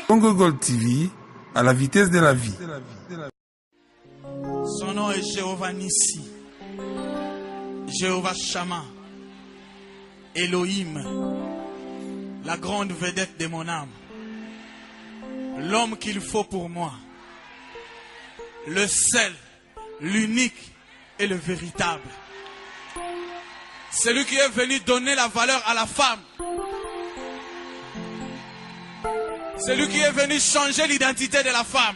Congo Gold TV, à la vitesse de la vie. Son nom est Jéhovah Nissi, Jéhovah Shammah, Elohim, la grande vedette de mon âme, l'homme qu'il faut pour moi, le seul, l'unique et le véritable. Celui qui est venu donner la valeur à la femme. Celui qui est venu changer l'identité de la femme.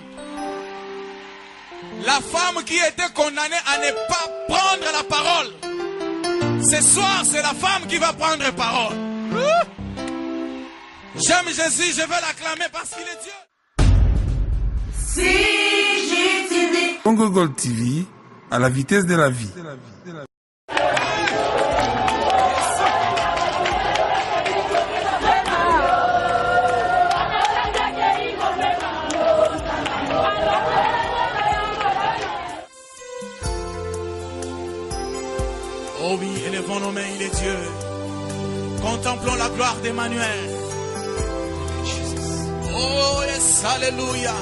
La femme qui était condamnée à ne pas prendre la parole. Ce soir, c'est la femme qui va prendre parole. J'aime Jésus, je vais l'acclamer parce qu'il est Dieu. Congo Gold TV, à la vitesse de la vie. Oh oui, élevons nos mains, il est Dieu. Contemplons la gloire d'Emmanuel. Oh yes, alléluia.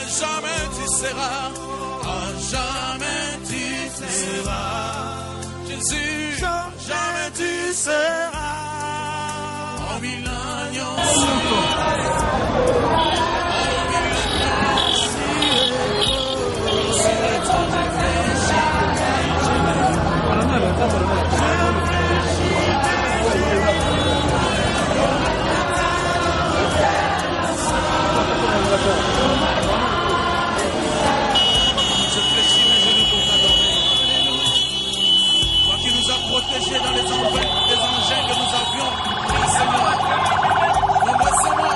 jamais tu seras, à jamais tu seras. Jésus, jamais tu seras. En mille protégés dans les engins que nous avions pris, Seigneur. Nombreux-moi.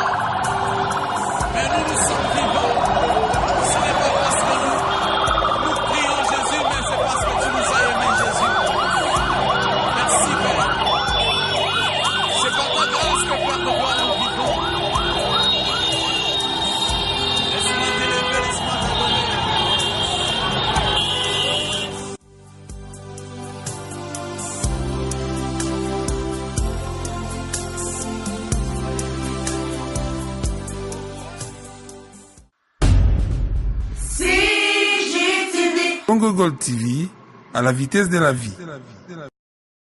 Mais nous sommes vivants. Ce n'est pas parce que nous prions Jésus, mais c'est parce que tu nous as aimés, Jésus. Merci, Père. C'est par ta grâce que Père nous voit nous vivons. Laisse-moi t'élever, laisse-moi t'adorer. Congo Gold TV, à la vitesse de la vie.